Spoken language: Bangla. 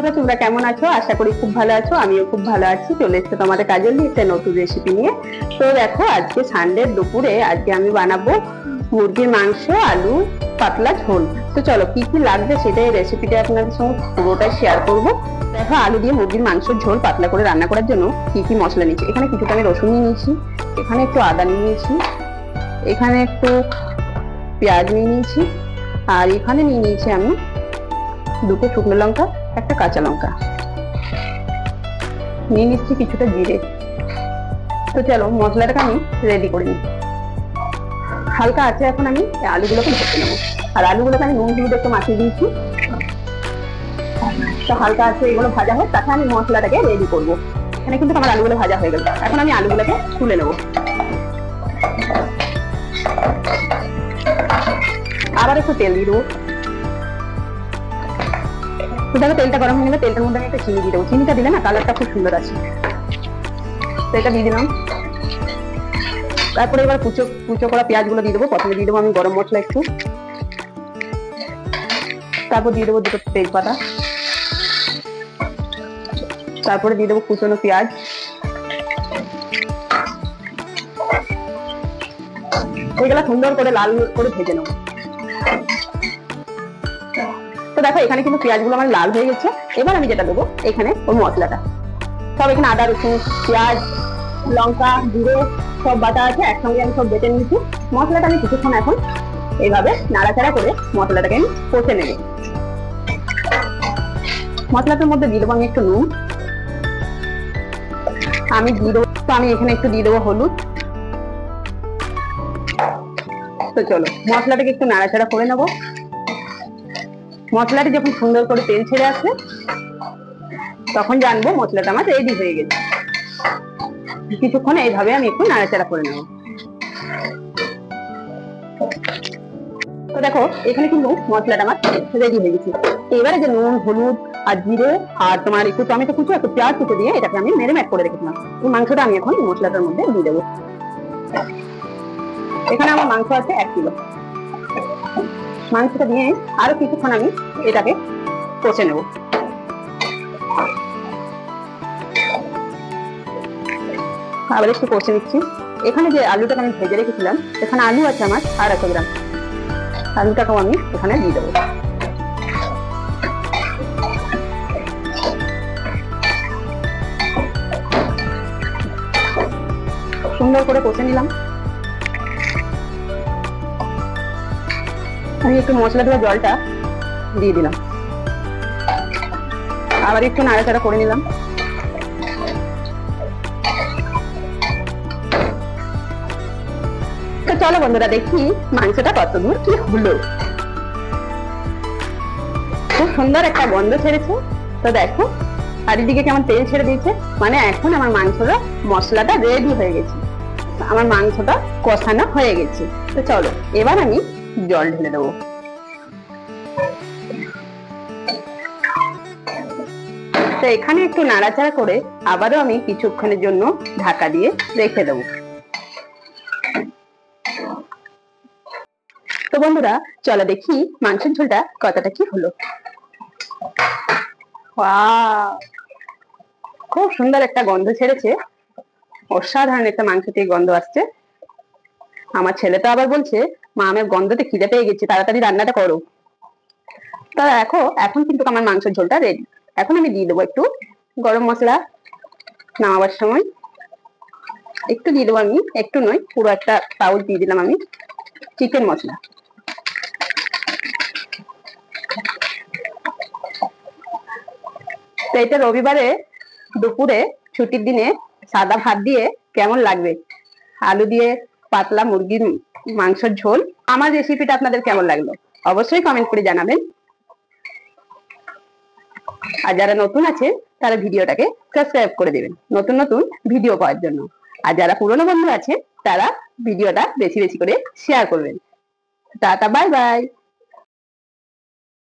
বন্ধুরা, তোমরা কেমন আছো? আশা করি খুব ভালো আছো। আমিও খুব ভালো আছি। চলে এসেছে তোমাদের কাজল দিয়ে একটা নতুন রেসিপি নিয়ে। তো দেখো, আজকে সানডে দুপুরে আজকে আমি বানাবো মুরগির মাংস আলু পাতলা ঝোল। তো চলো, কি কি লাগবে সেটাই রেসিপিটা আপনাদের সঙ্গে পুরোটাই শেয়ার করব। দেখো, আলু দিয়ে মুরগির মাংসের ঝোল পাতলা করে রান্না করার জন্য কি কি মশলা নিয়েছি। এখানে কিছুটা আমি রসুন নিয়ে নিয়েছি, এখানে একটু আদা নিয়ে নিয়েছি, এখানে একটু পেঁয়াজ নিয়ে নিয়েছি, আর এখানে নিয়ে নিয়েছি আমি দুটো শুকনো লঙ্কা, একটা কাঁচা লঙ্কা নিয়ে নিচ্ছি, কিছুটা জিরে। তো চলো মশলাটাকে আমি রেডি করে নিই। হালকা আছে, এখন আমি আলুগুলোকে ভেজে নেবো। আর আলুগুলোকে আমি নুন হলুদ একটু মাখিয়ে দিয়েছি। তো হালকা আছে, এগুলো ভাজা হোক, তাতে আমি মশলাটাকে রেডি করবো। এখানে কিন্তু আমার আলুগুলো ভাজা হয়ে গেল। এখন আমি আলুগুলোকে তুলে নেবো। আবার একটু তেল দিয়ে দেবো। তো দেখো, তেলটা গরম হয়ে গেলে তেলটার মধ্যে আমি একটা চিনি দিয়ে দেবো। চিনিটা দিলে না কালারটা খুব সুন্দর আছে। তো এটা দিয়ে দিলাম। তারপরে এবার কুচো করা পেঁয়াজ গুলো দিয়ে দেবো। প্রথমে দিয়ে দেবো আমি গরম মশলা একটু, তারপর দিয়ে দেবো দুটো তেজপাতা, তারপরে দিয়ে দেবো কুচনো পেঁয়াজ, ওইগুলা সুন্দর করে লাল করে ভেজে নেবো। তো দেখো, এখানে কিন্তু পেঁয়াজগুলো আমার লাল হয়ে গেছে। এবার আমি যেটা দেবো এখানে ওই মশলাটা, সব এখানে আদা রসুন পেঁয়াজ লঙ্কা জিরে সব বাটা আছে, একসঙ্গে আমি সব বেটে নিয়েছি। মশলাটা আমি কিছুক্ষণ এখন এইভাবে নাড়াচাড়া করে মশলাটাকে আমি কষে নেব। মশলাটার মধ্যে দিয়ে দেবো আমি একটু নুন, আমি দিয়ে দেবো। তো আমি এখানে একটু দিয়ে দেবো হলুদ। তো চলো মশলাটাকে একটু নাড়াচাড়া করে নেবো। মশলাটা যখন সুন্দর করে তেল ছেড়ে আসবে তখন জানবো মশলাটা আমার রেডি হয়ে গেছে। কিছুক্ষণ এইভাবে আমি একটু নাড়াচাড়া করে নেব। তো দেখো, এখানে কিন্তু মশলাটা আমার রেডি হয়ে গেছে। এবারে যে নুন হলুদ আর জিরে আর তোমার একটু টমেটো কুচো একটু পেঁয়াজ কুচো দিয়ে এটাকে আমি ম্যারিনেট করে রেখেছিলাম। এই মাংসটা আমি এখন মশলাটার মধ্যে দিয়ে দেবো। এখানে আমার মাংস আছে 1 কিলো। মাংসটা দিয়ে আরো কিছুক্ষণ আমি এটাকে কষে নেব। আবার একটু কষে নিচ্ছি। এখানে যে আলুটাকে আমি ভেজে রেখেছিলাম, এখানে আলু আছে আমার 250 গ্রাম। আলুটাকেও আমি এখানে দিয়ে দেবো। সুন্দর করে কষে নিলাম। আমি একটু মশলা ধোয়া জলটা দিয়ে দিলাম। আবার একটু নাড়াচাড়া করে নিলাম। তো চলো বন্ধুরা, দেখি মাংসটা কত দূর কি হলো। খুব সুন্দর একটা গন্ধ ছেড়েছে। তো দেখো, চারিদিকে কেমন তেল ছেড়ে দিয়েছে। মানে এখন আমার মাংসটা মশলাটা রেডি হয়ে গেছে, আমার মাংসটা কষানো হয়ে গেছে। তো চলো এবার আমি জল ঢেলে দেবো। তো এখানে একটু নাড়াচাড়া করে আবারও আমি কিছুক্ষণের জন্য ঢাকা দিয়ে রেখে দেবো। তো বন্ধুরা, চলো দেখি মাংসের ঝোলটা কতটা কি হলো। খুব সুন্দর একটা গন্ধ ছেড়েছে। অসাধারণ একটা মাংস থেকে গন্ধ আসছে। আমার ছেলে তো আবার বলছে, মা আমার গন্ধতে খিদে পেয়ে গেছে, তাড়াতাড়ি রান্নাটা করো। তা এখন কিন্তু আমার মাংসের ঝোলটা রেডি। এখন আমি দিয়ে দেবো একটু গরম মশলা। নামাবার সময় একটু দিয়ে দেবো আমি, একটু নয় পুরো একটা পাউচ দিয়ে দিলাম আমি চিকেন মশলা। তো এটা রবিবারে দুপুরে ছুটির দিনে সাদা ভাত দিয়ে কেমন লাগবে? আলু দিয়ে পাতলা মুরগির মাংসের ঝোল। আমার রেসিপিটা আপনাদের কেমন লাগলো অবশ্যই কমেন্ট করে জানাবেন। আর যারা নতুন আছে তারা ভিডিওটাকে সাবস্ক্রাইব করে দেবেন নতুন নতুন ভিডিও পাওয়ার জন্য। আর যারা পুরনো বন্ধু আছে তারা ভিডিওটা বেশি বেশি করে শেয়ার করবেন। Tata, bye bye.